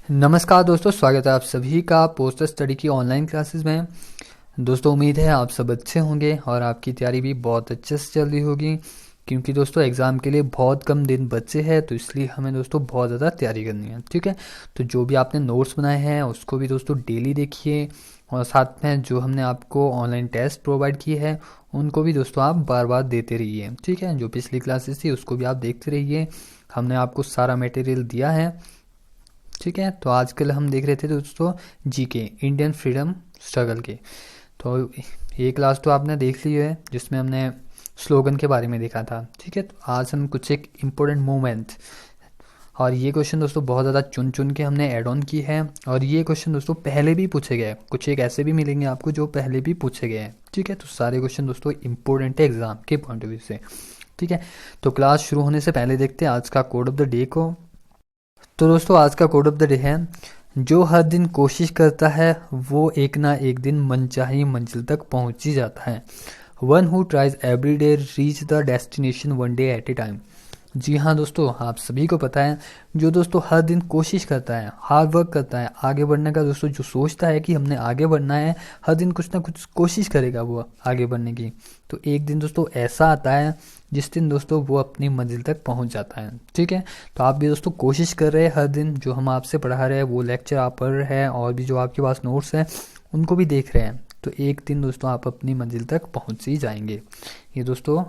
नमस्कार दोस्तों, स्वागत है आप सभी का पोस्टर स्टडी की ऑनलाइन क्लासेस में। दोस्तों उम्मीद है आप सब अच्छे होंगे और आपकी तैयारी भी बहुत अच्छे से चल रही होगी, क्योंकि दोस्तों एग्ज़ाम के लिए बहुत कम दिन बचे हैं, तो इसलिए हमें दोस्तों बहुत ज़्यादा तैयारी करनी है। ठीक है, तो जो भी आपने नोट्स बनाए हैं उसको भी दोस्तों डेली देखिए, और साथ में जो हमने आपको ऑनलाइन टेस्ट प्रोवाइड किए हैं उनको भी दोस्तों आप बार बार देते रहिए। ठीक है, जो पिछली क्लासेस थी उसको भी आप देखते रहिए, हमने आपको सारा मटेरियल दिया है। ठीक है, तो आजकल हम देख रहे थे दोस्तों जीके, इंडियन फ्रीडम स्ट्रगल के। तो ये क्लास तो आपने देख ली है जिसमें हमने स्लोगन के बारे में देखा था। ठीक है, तो आज हम कुछ एक इम्पोर्टेंट मूवमेंट, और ये क्वेश्चन दोस्तों बहुत ज़्यादा चुन चुन के हमने ऐड ऑन की है, और ये क्वेश्चन दोस्तों पहले भी पूछे गए, कुछ एक ऐसे भी मिलेंगे आपको जो पहले भी पूछे गए हैं। ठीक है, तो सारे क्वेश्चन दोस्तों इंपॉर्टेंट है एग्जाम के पॉइंट ऑफ व्यू से। ठीक है, तो क्लास शुरू होने से पहले देखते हैं आज का कोड ऑफ द डे को। तो दोस्तों आज का कोड ऑफ द डे है, जो हर दिन कोशिश करता है वो एक ना एक दिन मनचाही मंजिल तक पहुंच ही जाता है। One who tries every day reach the destination one day at a time. जी हाँ दोस्तों, आप सभी को पता है, जो दोस्तों हर दिन कोशिश करता है, हार्ड वर्क करता है आगे बढ़ने का, दोस्तों जो सोचता है कि हमने आगे बढ़ना है, हर दिन कुछ ना कुछ कोशिश करेगा वो आगे बढ़ने की, तो एक दिन दोस्तों ऐसा आता है जिस दिन दोस्तों वो अपनी मंजिल तक पहुंच जाता है। ठीक है, तो आप भी दोस्तों कोशिश कर रहे हैं, हर दिन जो हम आपसे पढ़ा रहे हैं वो लेक्चर आप पढ़ रहे हैं, और भी जो आपके पास नोट्स हैं उनको भी देख रहे हैं, तो एक दिन दोस्तों आप अपनी मंजिल तक पहुंच ही जाएंगे, ये दोस्तों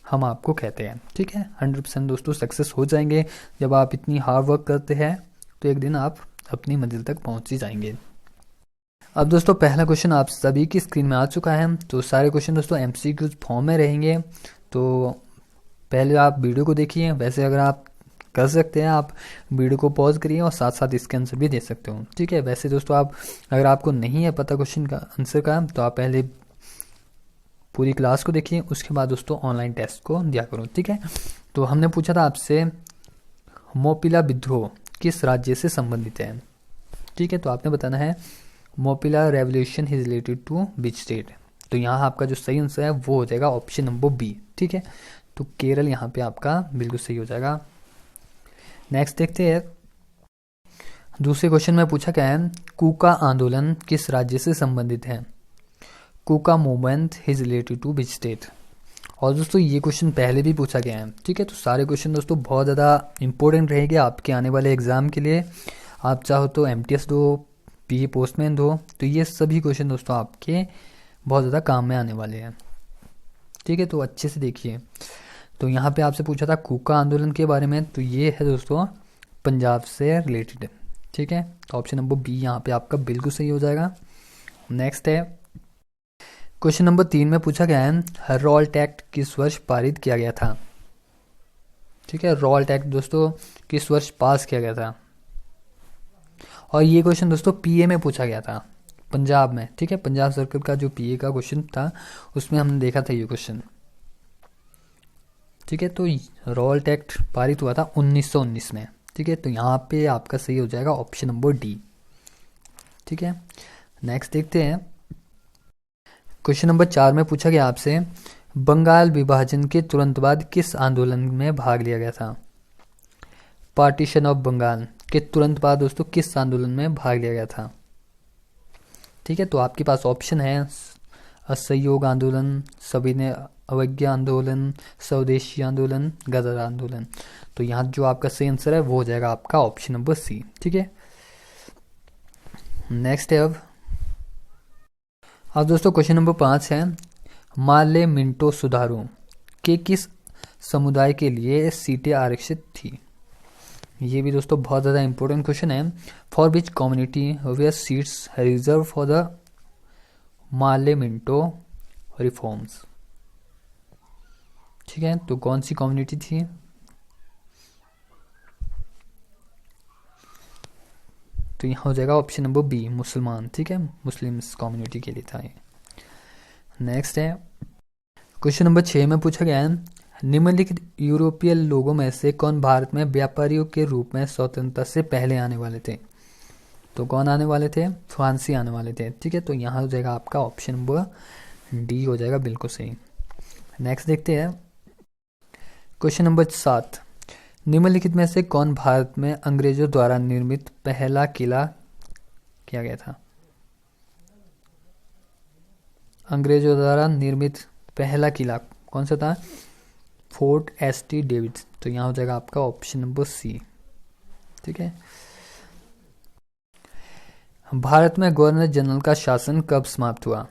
हम आपको कहते हैं। ठीक है, 100% दोस्तों सक्सेस हो जाएंगे जब आप इतनी हार्ड वर्क करते हैं, तो एक दिन आप अपनी मंजिल तक पहुंच ही जाएंगे। अब दोस्तों पहला क्वेश्चन आप सभी की स्क्रीन में आ चुका है, तो सारे क्वेश्चन दोस्तों एमसीक्यूज फॉर्म में रहेंगे, तो पहले आप वीडियो को देखिए। वैसे अगर आप कर सकते हैं, आप वीडियो को पॉज करिए और साथ साथ इसके आंसर भी दे सकते हो। ठीक है, वैसे दोस्तों आप अगर आपको नहीं है पता क्वेश्चन का आंसर का, तो आप पहले पूरी क्लास को देखिए, उसके बाद दोस्तों ऑनलाइन टेस्ट को दिया करो। ठीक है, तो हमने पूछा था आपसे मोपिला विद्रोह किस राज्य से संबंधित है। ठीक है, तो आपने बताना है Mopila revolution is related to which state. तो यहाँ आपका जो सही आंसर है वो हो जाएगा ऑप्शन नंबर बी। ठीक है, तो केरल यहाँ पे आपका बिल्कुल सही हो जाएगा। नेक्स्ट देखते हैं, दूसरे क्वेश्चन में पूछा गया है कूका आंदोलन किस राज्य से संबंधित है। Kuka movement is related to which state. और दोस्तों ये क्वेश्चन पहले भी पूछा गया है। ठीक है, तो सारे क्वेश्चन दोस्तों बहुत ज़्यादा इंपॉर्टेंट रहेंगे आपके आने वाले एग्जाम के लिए। आप चाहो तो एमटीएस दो, पीए पोस्टमैन दो, तो ये सभी क्वेश्चन दोस्तों आपके बहुत ज़्यादा काम में आने वाले हैं। ठीक है, तो अच्छे से देखिए। तो यहाँ पे आपसे पूछा था कूका आंदोलन के बारे में, तो ये है दोस्तों पंजाब से रिलेटेड। ठीक है, तो ऑप्शन नंबर बी यहाँ पे आपका बिल्कुल सही हो जाएगा। नेक्स्ट है क्वेश्चन नंबर 3 में पूछा गया है रॉल्ट एक्ट किस वर्ष पारित किया गया था। ठीक है, रॉल्ट एक्ट दोस्तों किस वर्ष पास किया गया था, और ये क्वेश्चन दोस्तों पीए में पूछा गया था पंजाब में। ठीक है, पंजाब सर्कल का जो पीए का क्वेश्चन था उसमें हमने देखा था ये क्वेश्चन। ठीक है, तो रॉल्ट एक्ट पारित हुआ था 1919 में। ठीक है, तो यहाँ पे आपका सही हो जाएगा ऑप्शन नंबर डी। ठीक है, नेक्स्ट देखते हैं, क्वेश्चन नंबर 4 में पूछा गया आपसे बंगाल विभाजन के तुरंत बाद किस आंदोलन में भाग लिया गया था। पार्टीशन ऑफ बंगाल के तुरंत बाद दोस्तों किस आंदोलन में भाग लिया गया था। ठीक है, तो आपके पास ऑप्शन है असहयोग आंदोलन, सविनय अवज्ञा आंदोलन, स्वदेशी आंदोलन, गदर आंदोलन। तो यहाँ जो आपका सही आंसर है वो हो जाएगा आपका ऑप्शन नंबर सी। ठीक है, नेक्स्ट है अब दोस्तों क्वेश्चन नंबर 5 है माले मिंटो सुधारो के किस समुदाय के लिए सीटें आरक्षित थी। ये भी दोस्तों बहुत ज़्यादा इंपॉर्टेंट क्वेश्चन है। For which community were seats reserved for the Morley Minto reforms. ठीक है, तो कौन सी कम्युनिटी थी। तो यहाँ हो जाएगा ऑप्शन नंबर बी मुसलमान। ठीक है, मुस्लिम्स कम्युनिटी के लिए था ये। नेक्स्ट है क्वेश्चन नंबर 6 में पूछा गया है निम्नलिखित यूरोपीय लोगों में से कौन भारत में व्यापारियों के रूप में स्वतंत्रता से पहले आने वाले थे। तो कौन आने वाले थे, फ्रांसी आने वाले थे। ठीक है, तो यहाँ हो जाएगा आपका ऑप्शन नंबर डी हो जाएगा बिल्कुल सही। नेक्स्ट देखते हैं क्वेश्चन नंबर 7 निम्नलिखित में से कौन भारत में अंग्रेजों द्वारा निर्मित पहला किला किया गया था? अंग्रेजों द्वारा निर्मित पहला किला कौन सा था? Fort ST. डेविड्स। तो यहाँ हो जाएगा आपका ऑप्शन नंबर सी। ठीक है। भारत में गवर्नर जनरल का शासन कब समाप्त हुआ?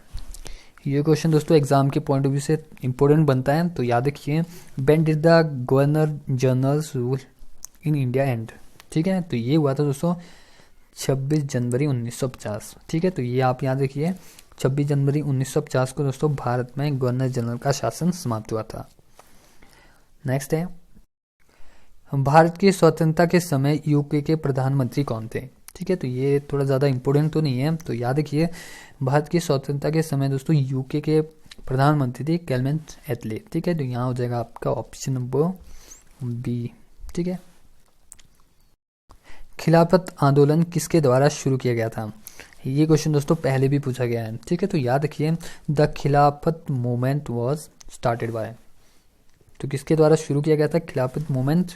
ये क्वेश्चन दोस्तों एग्जाम के पॉइंट ऑफ व्यू से इंपॉर्टेंट बनता है, तो याद रखिए, when did the governor generals rule in India and? ठीक है, तो ये हुआ था दोस्तों 26 जनवरी 1950। ठीक है, तो ये आप याद रखिए, 26 जनवरी 1950 को दोस्तों भारत में गवर्नर जनरल का शासन समाप्त हुआ था। नेक्स्ट है, भारत की स्वतंत्रता के समय यूके के प्रधानमंत्री कौन थे? ठीक है, तो ये थोड़ा ज़्यादा इंपॉर्टेंट तो नहीं है, तो याद रखिए, भारत की स्वतंत्रता के समय दोस्तों यूके के प्रधानमंत्री थे क्लेमेंट एटली। ठीक है, तो यहाँ हो जाएगा आपका ऑप्शन नंबर बी। ठीक है। खिलाफत आंदोलन किसके द्वारा शुरू किया गया था? ये क्वेश्चन दोस्तों पहले भी पूछा गया है। ठीक है, तो याद रखिए, द खिलाफत मूवमेंट वाज स्टार्टेड बाय, तो किसके द्वारा शुरू किया गया था खिलाफत movement?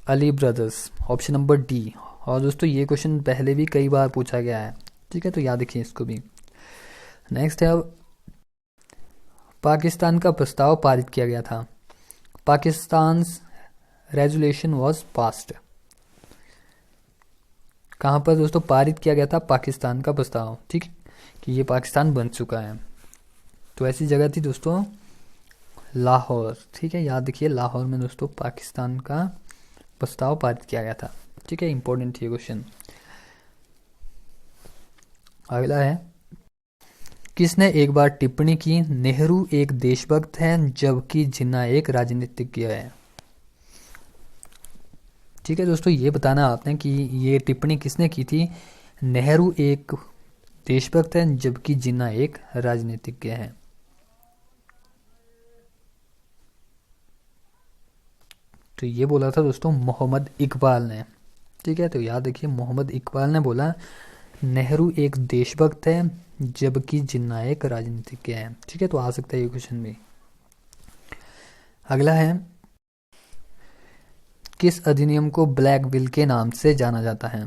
Ali brothers, option number D. और दोस्तों ये क्वेश्चन पहले भी कई बार पूछा गया है। ठीक है, तो याद रखिए इसको भी। नेक्स्ट है, पाकिस्तान का प्रस्ताव पारित किया गया था। पाकिस्तान रेजोल्यूशन वाज पास्ड, कहाँ पर दोस्तों पारित किया गया था पाकिस्तान का प्रस्ताव? ठीक, कि ये पाकिस्तान बन चुका है, तो ऐसी जगह थी दोस्तों लाहौर। ठीक है, याद रखिए, लाहौर में दोस्तों पाकिस्तान का प्रस्ताव पारित किया गया था। ठीक है, इंपॉर्टेंट ये क्वेश्चन। अगला है, किसने एक बार टिप्पणी की नेहरू एक देशभक्त है जबकि जिन्ना एक राजनीतिज्ञ है? ठीक है दोस्तों, ये बताना आपने कि ये टिप्पणी किसने की थी, नेहरू एक देशभक्त है जबकि जिन्ना एक राजनीतिज्ञ है। तो ये बोला था दोस्तों मोहम्मद इकबाल ने। ठीक है, तो याद रखिए, मोहम्मद इकबाल ने बोला नेहरू एक देशभक्त है जबकि जिन्ना एक राजनीतिज्ञ है। ठीक है, तो आ सकता है ये क्वेश्चन भी। अगला है, किस अधिनियम को ब्लैक विल के नाम से जाना जाता है?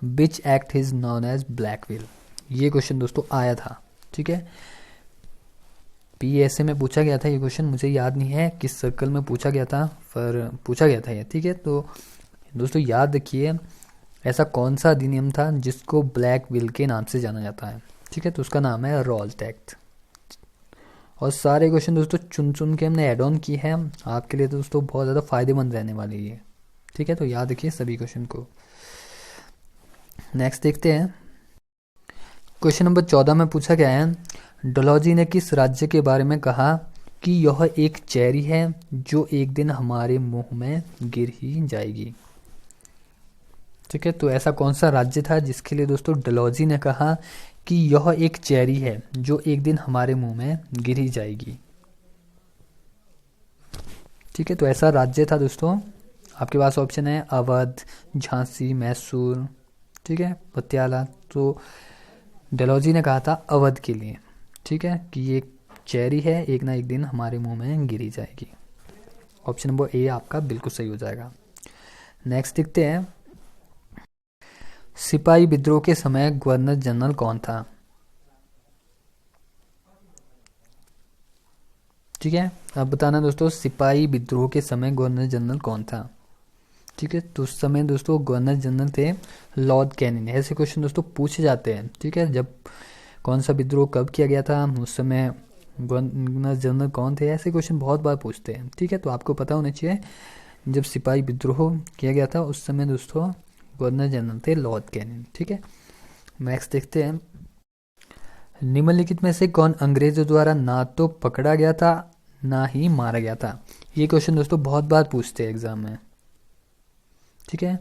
Which act is known as black bill? ये क्वेश्चन दोस्तों आया था। ठीक है, पीएसए में पूछा गया था ये क्वेश्चन, मुझे याद नहीं है किस सर्कल में पूछा गया था, पर पूछा गया था ये। ठीक है, तो दोस्तों याद रखिए, ऐसा कौन सा अधिनियम था जिसको ब्लैक विल के नाम से जाना जाता है? ठीक है, तो उसका नाम है रॉल्ट एक्ट। और सारे क्वेश्चन दोस्तों चुन चुन के हमने ऐड ऑन की है आपके लिए, दोस्तों बहुत ज़्यादा फायदेमंद रहने वाली है। ठीक है, तो याद रखिए सभी क्वेश्चन को। नेक्स्ट देखते हैं, क्वेश्चन नंबर 14 में पूछा गया है, डलहौजी ने किस राज्य के बारे में कहा कि यह एक चेरी है जो एक दिन हमारे मुंह में गिर ही जाएगी? ठीक है, तो ऐसा कौन सा राज्य था जिसके लिए दोस्तों डलहौजी ने कहा कि यह एक चेरी है जो एक दिन हमारे मुंह में गिर ही जाएगी? ठीक है, तो ऐसा राज्य था दोस्तों, आपके पास ऑप्शन है अवध, झांसी, मैसूर, ठीक है, पटियाला। तो डलहौजी ने कहा था अवध के लिए। ठीक है, कि ये चेरी है, एक ना एक दिन हमारे मुंह में गिरी जाएगी। ऑप्शन नंबर ए आपका बिल्कुल सही हो जाएगा। नेक्स्ट देखते हैं, सिपाही विद्रोह के समय गवर्नर जनरल कौन था? ठीक है, अब बताना दोस्तों, सिपाही विद्रोह के समय गवर्नर जनरल कौन था? ठीक है, तो उस समय दोस्तों गवर्नर जनरल थे लॉर्ड कैनिंग। ऐसे क्वेश्चन दोस्तों पूछे जाते हैं। ठीक है, जब कौन सा विद्रोह कब किया गया था, उस समय गवर्नर जनरल कौन थे, ऐसे क्वेश्चन बहुत बार पूछते हैं। ठीक है, तो आपको पता होना चाहिए, जब सिपाही विद्रोह किया गया था उस समय दोस्तों गवर्नर जनरल थे लॉर्ड कैनिंग। ठीक है, नेक्स्ट देखते हैं, निम्नलिखित में से कौन अंग्रेजों द्वारा ना तो पकड़ा गया था ना ही मारा गया था? ये क्वेश्चन दोस्तों बहुत बार पूछते हैं एग्जाम में। ठीक है,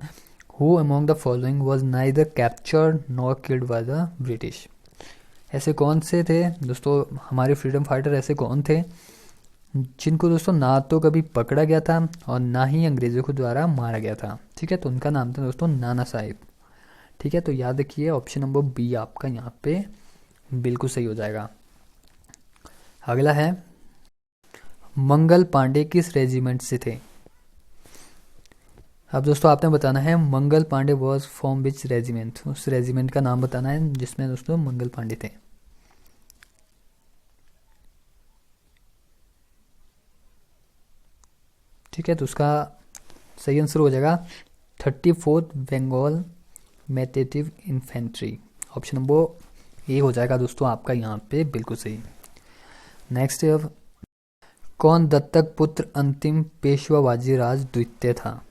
who among the following was neither captured nor killed by the British? ऐसे कौन से थे दोस्तों हमारे फ्रीडम फाइटर, ऐसे कौन थे जिनको दोस्तों ना तो कभी पकड़ा गया था और ना ही अंग्रेजों के द्वारा मारा गया था? ठीक है, तो उनका नाम था दोस्तों नाना साहिब। ठीक है, तो याद रखिए ऑप्शन नंबर बी आपका यहाँ पे बिल्कुल सही हो जाएगा। अगला है, मंगल पांडे किस रेजिमेंट से थे? अब दोस्तों आपने बताना है Mangal Pandey was from which regiment, उस रेजिमेंट का नाम बताना है जिसमें दोस्तों मंगल पांडे थे। ठीक है, तो उसका सही आंसर हो जाएगा 34th Bengal native infantry. Option number A हो जाएगा दोस्तों आपका यहाँ पे बिल्कुल सही। नेक्स्ट है, अब कौन दत्तक पुत्र अंतिम पेशवा बाजीराव द्वितीय था?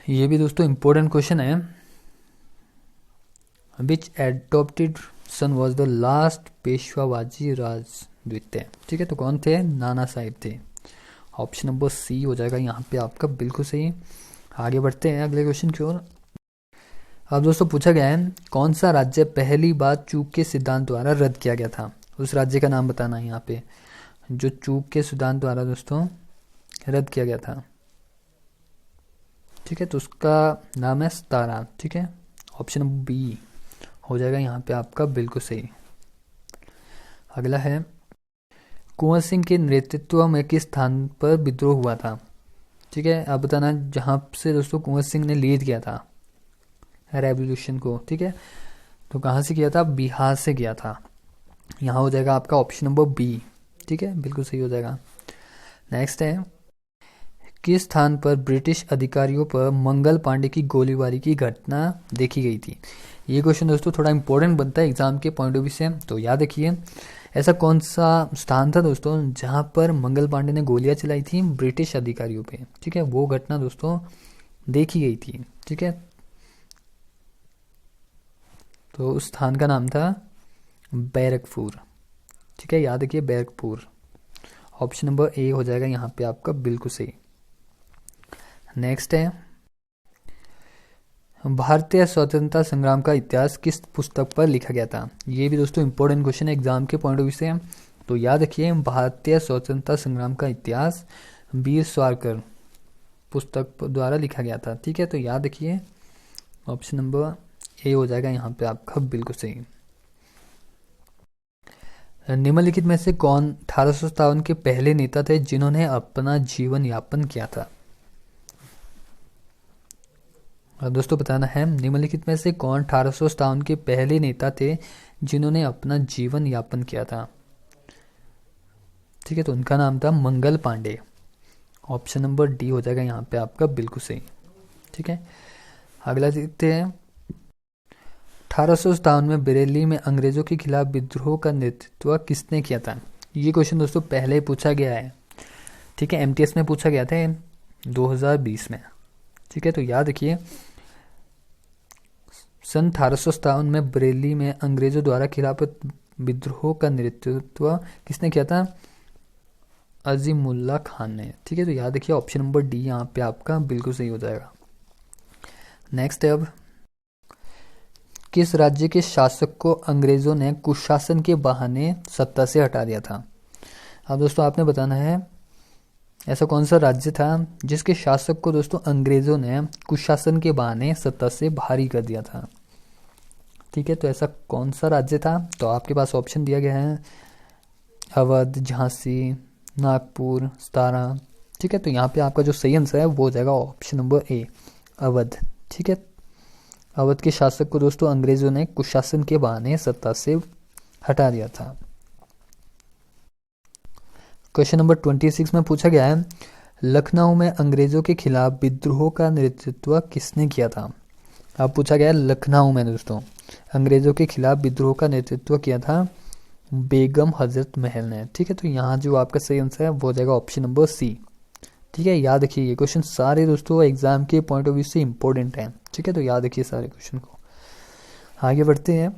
ये भी दोस्तों इंपॉर्टेंट क्वेश्चन है। Which adopted son was the last Peshwa Bajirao द्वितीय। ठीक है, तो कौन थे? नाना साहिब थे। ऑप्शन नंबर सी हो जाएगा यहाँ पे आपका बिल्कुल सही। आगे बढ़ते हैं अगले क्वेश्चन की ओर। अब दोस्तों पूछा गया है कौन सा राज्य पहली बार चूक के सिद्धांत द्वारा रद्द किया गया था? उस राज्य का नाम बताना है यहाँ पे जो चूक के सिद्धांत द्वारा दोस्तों रद्द किया गया था। ठीक है, तो उसका नाम है सतारा। ठीक है, ऑप्शन नंबर बी हो जाएगा यहाँ पे आपका बिल्कुल सही। अगला है कुंवर सिंह के नेतृत्व में किस स्थान पर विद्रोह हुआ था? ठीक है, आप बताना जहाँ से दोस्तों कुंवर सिंह ने लीड किया था रेवोल्यूशन को। ठीक है, तो कहाँ से किया था? बिहार से किया था। यहाँ हो जाएगा आपका ऑप्शन नंबर बी। ठीक है, बिल्कुल सही हो जाएगा। नेक्स्ट है किस स्थान पर ब्रिटिश अधिकारियों पर मंगल पांडे की गोलीबारी की घटना देखी गई थी? ये क्वेश्चन दोस्तों थोड़ा इंपॉर्टेंट बनता है एग्जाम के पॉइंट ऑफ व्यू से, तो याद रखिए ऐसा कौन सा स्थान था दोस्तों जहाँ पर मंगल पांडे ने गोलियां चलाई थी ब्रिटिश अधिकारियों पे। ठीक है, वो घटना दोस्तों देखी गई थी। ठीक है, तो उस स्थान का नाम था बैरकपुर। ठीक है, याद रखिए बैरकपुर। ऑप्शन नंबर ए हो जाएगा यहाँ पे आपका बिल्कुल सही। नेक्स्ट है भारतीय स्वतंत्रता संग्राम का इतिहास किस पुस्तक पर लिखा गया था? ये भी दोस्तों इंपॉर्टेंट क्वेश्चन है एग्जाम के पॉइंट ऑफ व्यू से, तो याद रखिए भारतीय स्वतंत्रता संग्राम का इतिहास वीर सावरकर पुस्तक द्वारा लिखा गया था। ठीक है, तो याद रखिए ऑप्शन नंबर ए हो जाएगा यहाँ पे आपका बिल्कुल सही। निम्नलिखित में से कौन 1857 के पहले नेता थे जिन्होंने अपना जीवन यापन किया था? दोस्तों बताना है निम्नलिखित में से कौन 1857 के पहले नेता थे जिन्होंने अपना जीवन यापन किया था? ठीक है, तो उनका नाम था Mangal Pandey. Option number D हो जाएगा यहाँ पे आपका बिल्कुल सही। ठीक है, अगला देखते हैं 1857 में बरेली में अंग्रेजों के खिलाफ विद्रोह का नेतृत्व किसने किया था? ये क्वेश्चन दोस्तों पहले ही पूछा गया है। ठीक है, एमटीएस में पूछा गया था 2020 में। ठीक है, तो याद रखिए सन 1857 में बरेली में अंग्रेजों द्वारा खिलाफ विद्रोह का नेतृत्व किसने किया था? अजीमुल्ला खान ने। ठीक है, तो याद रखिए ऑप्शन नंबर डी यहाँ पे आपका बिल्कुल सही हो जाएगा। नेक्स्ट है अब किस राज्य के शासक को अंग्रेजों ने कुशासन के बहाने सत्ता से हटा दिया था? अब दोस्तों आपने बताना है ऐसा कौन सा राज्य था जिसके शासक को दोस्तों अंग्रेजों ने कुशासन के बहाने सत्ता से बाहरी कर दिया था। ठीक है, तो ऐसा कौन सा राज्य था? तो आपके पास ऑप्शन दिया गया है अवध, झांसी, नागपुर, सतारा। ठीक है, तो यहाँ पे आपका जो सही आंसर है वो हो जाएगा ऑप्शन नंबर ए अवध। ठीक है, अवध के शासक को दोस्तों अंग्रेजों ने कुशासन के बहाने सत्ता से हटा दिया था। क्वेश्चन नंबर 26 में पूछा गया है लखनऊ में अंग्रेजों के खिलाफ विद्रोह का नेतृत्व किसने किया था? अब पूछा गया है लखनऊ में दोस्तों अंग्रेजों के खिलाफ विद्रोह का नेतृत्व किया था बेगम हजरत महल ने। ठीक है, तो यहाँ जो आपका सही आंसर है वो हो जाएगा ऑप्शन नंबर सी। ठीक है, याद रखिए ये क्वेश्चन सारे दोस्तों एग्जाम के पॉइंट ऑफ व्यू से इंपॉर्टेंट हैं। ठीक है, तो याद रखिए सारे क्वेश्चन को। आगे बढ़ते हैं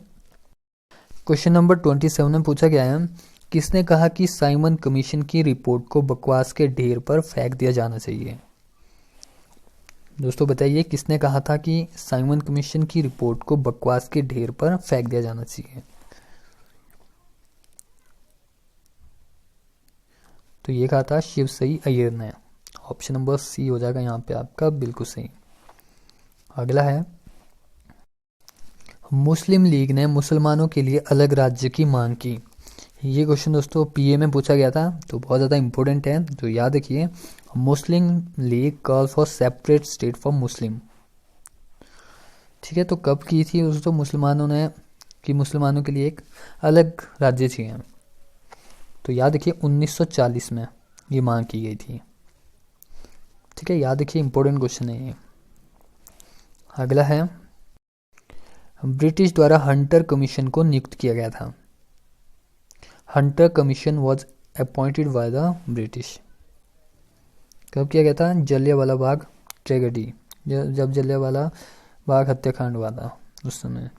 क्वेश्चन नंबर 27 में पूछा गया है किसने कहा कि साइमन कमीशन की रिपोर्ट को बकवास के ढेर पर फेंक दिया जाना चाहिए? दोस्तों बताइए किसने कहा था कि साइमन कमीशन की रिपोर्ट को बकवास के ढेर पर फेंक दिया जाना चाहिए? तो ये कहा था शिवसई अय्यर ने। ऑप्शन नंबर सी हो जाएगा यहाँ पे आपका बिल्कुल सही। अगला है मुस्लिम लीग ने मुसलमानों के लिए अलग राज्य की मांग की। ये क्वेश्चन दोस्तों पीए में पूछा गया था, तो बहुत ज़्यादा इंपॉर्टेंट है, तो याद रखिए Muslim League call for separate state for Muslim. ठीक है, तो कब की थी दोस्तों मुसलमानों ने कि मुसलमानों के लिए एक अलग राज्य चाहिए। तो याद रखिए 1940 में ये मांग की गई थी। ठीक है, याद रखिए इंपॉर्टेंट क्वेश्चन है ये। अगला है, ब्रिटिश द्वारा हंटर कमीशन को नियुक्त किया गया था। Hunter commission was appointed by the British. कब किया गया था? जलियांवाला बाग ट्रेजेडी, जब जलियांवाला बाग हत्याकांड हुआ था उस समय।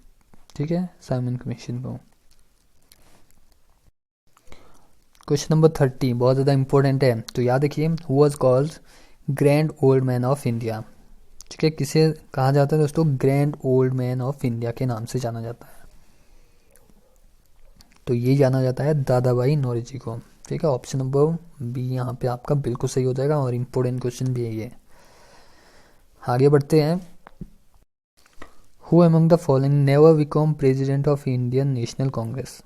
ठीक है, साइमन कमीशन को। क्वेश्चन नंबर 30 बहुत ज़्यादा इंपॉर्टेंट है, तो याद रखिए, who was called grand old man of India. ठीक है, किसे कहा जाता है दोस्तों? Grand old man of India के नाम से जाना जाता है। तो ये जाना जाता है दादा भाई नौरोजी को। ठीक है, ऑप्शन नंबर बी यहाँ पे आपका बिल्कुल सही हो जाएगा और इम्पोर्टेंट क्वेश्चन भी है ये। आगे बढ़ते हैं। Who among the following never become president of Indian national Congress.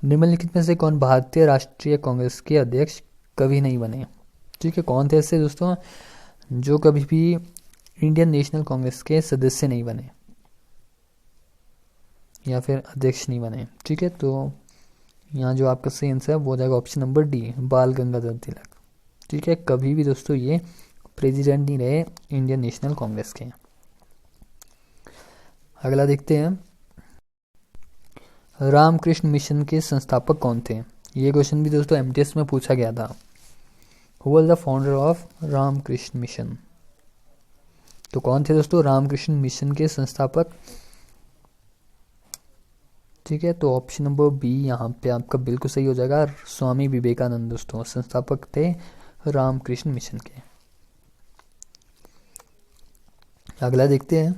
निम्नलिखित में से कौन भारतीय राष्ट्रीय कांग्रेस के अध्यक्ष कभी नहीं बने? ठीक है, कौन थे ऐसे दोस्तों जो कभी भी इंडियन नेशनल कांग्रेस के सदस्य नहीं बने या फिर अध्यक्ष नहीं बने? ठीक है, तो यहाँ जो आपका सही आंसर है वो हो जाएगा ऑप्शन नंबर डी, बाल गंगाधर तिलक। ठीक है, कभी भी दोस्तों ये प्रेसिडेंट नहीं रहे इंडियन नेशनल कांग्रेस के। अगला देखते हैं, रामकृष्ण मिशन के संस्थापक कौन थे? ये क्वेश्चन भी दोस्तों एमटीएस में पूछा गया था। Who was the founder of Ramakrishna Mission? तो कौन थे दोस्तों रामकृष्ण मिशन के संस्थापक? ठीक है, तो ऑप्शन नंबर बी यहाँ पे आपका बिल्कुल सही हो जाएगा, स्वामी विवेकानंद दोस्तों संस्थापक थे रामकृष्ण मिशन के। अगला देखते हैं,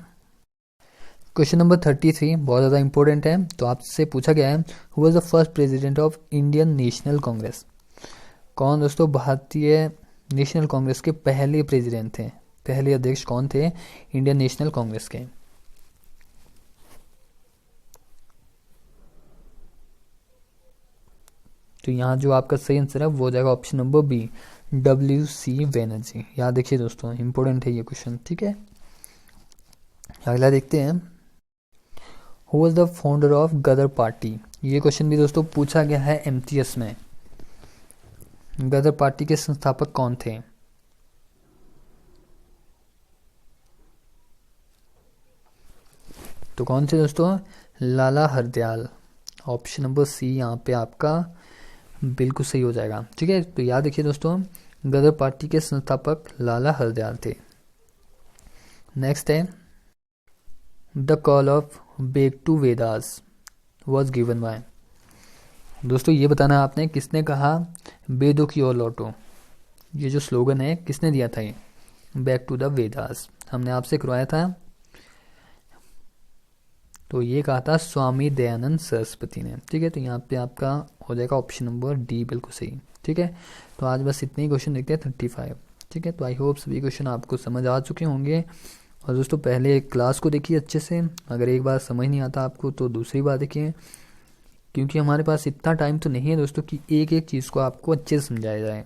क्वेश्चन नंबर 33 बहुत ज़्यादा इंपॉर्टेंट है। तो आपसे पूछा गया है, who was the first president of Indian national Congress? कौन दोस्तों भारतीय नेशनल कांग्रेस के पहले प्रेसिडेंट थे, पहले अध्यक्ष कौन थे इंडियन नेशनल कांग्रेस के? तो यहाँ जो आपका सही आंसर है वो हो जाएगा option number B, WC Banerjee. याद रखिए दोस्तों, इंपॉर्टेंट है ये क्वेश्चन। ठीक है, अगला देखते हैं, who was the founder of Ghadar Party? ये क्वेश्चन भी दोस्तों पूछा गया है एमटीएस में। गदर पार्टी के संस्थापक कौन थे? तो कौन थे दोस्तों? लाला हरदयाल। ऑप्शन नंबर सी यहाँ पे आपका बिल्कुल सही हो जाएगा। ठीक है, तो याद रखिए दोस्तों, गदर पार्टी के संस्थापक लाला हरदयाल थे। नेक्स्ट है, the call of back to Vedas was given by. दोस्तों ये बताना आपने किसने कहा वेदों की ओर लौटो। ये जो स्लोगन है किसने दिया था? ये बैक टू द वेदास हमने आपसे करवाया था। तो ये कहा था स्वामी दयानंद सरस्वती ने। ठीक है, तो यहाँ पे आपका हो जाएगा ऑप्शन नंबर डी बिल्कुल सही। ठीक है, तो आज बस इतने ही क्वेश्चन देखते हैं 35। ठीक है, तो आई होप सभी क्वेश्चन आपको समझ आ चुके होंगे। और दोस्तों पहले क्लास को देखिए अच्छे से, अगर एक बार समझ नहीं आता आपको तो दूसरी बार देखिए, क्योंकि हमारे पास इतना टाइम तो नहीं है दोस्तों कि एक एक चीज़ को आपको अच्छे से समझाया जाए।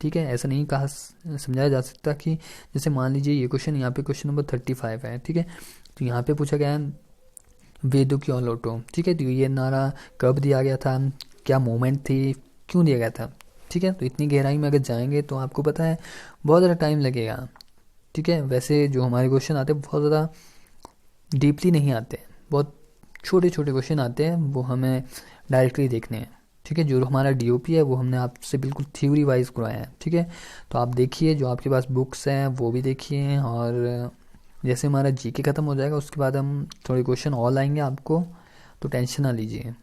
ठीक है, ऐसा नहीं कहा समझाया जा सकता कि जैसे मान लीजिए ये क्वेश्चन यहाँ पे क्वेश्चन नंबर 35 है। ठीक है, तो यहाँ पे पूछा गया है वेदों की ओर लौटो। ठीक है, तो ये नारा कब दिया गया था, क्या मोमेंट थी, क्यों दिया गया था? ठीक है, तो इतनी गहराई में अगर जाएंगे तो आपको पता है बहुत ज़्यादा टाइम लगेगा। ठीक है, वैसे जो हमारे क्वेश्चन आते हैं बहुत ज़्यादा डीपली नहीं आते, बहुत छोटे छोटे क्वेश्चन आते हैं, वो हमें डायरेक्टली देखने हैं। ठीक है, जो हमारा डीओपी है वो हमने आपसे बिल्कुल थ्योरी वाइज करवाया है। ठीक है, तो आप देखिए जो आपके पास बुक्स हैं वो भी देखिए, और जैसे हमारा जीके ख़त्म हो जाएगा उसके बाद हम थोड़े क्वेश्चन और लाएंगे आपको, तो टेंशन ना लीजिए।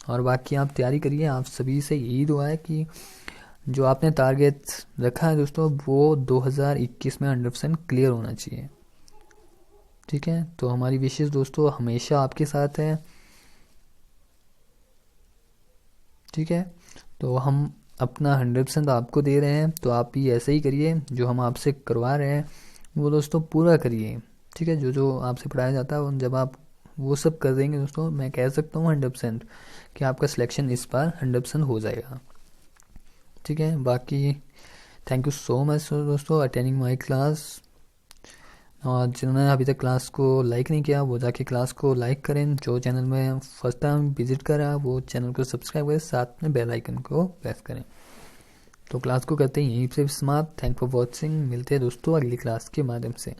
और बाकी आप तैयारी करिए। आप सभी से यही दुआ है कि जो आपने टारगेट रखा है दोस्तों वो 2021 में 100% क्लियर होना चाहिए। ठीक है, तो हमारी विशेष दोस्तों हमेशा आपके साथ है। ठीक है, तो हम अपना 100% आपको दे रहे हैं, तो आप भी ऐसे ही करिए, जो हम आपसे करवा रहे हैं वो दोस्तों पूरा करिए। ठीक है, जो जो आपसे पढ़ाया जाता है जब आप वो सब कर देंगे दोस्तों, मैं कह सकता हूँ 100% कि आपका सिलेक्शन इस बार 100% हो जाएगा। ठीक है, बाकी थैंक यू सो मच दोस्तों अटेंडिंग माई क्लास। और जिन्होंने अभी तक क्लास को लाइक नहीं किया वो जाके क्लास को लाइक करें। जो चैनल में फर्स्ट टाइम विजिट करा वो चैनल को सब्सक्राइब करें, साथ में बेल आइकन को प्रेस करें। तो क्लास को करते हैं यहीं से समाप्त। Thank for watching. मिलते हैं दोस्तों अगली क्लास के माध्यम से।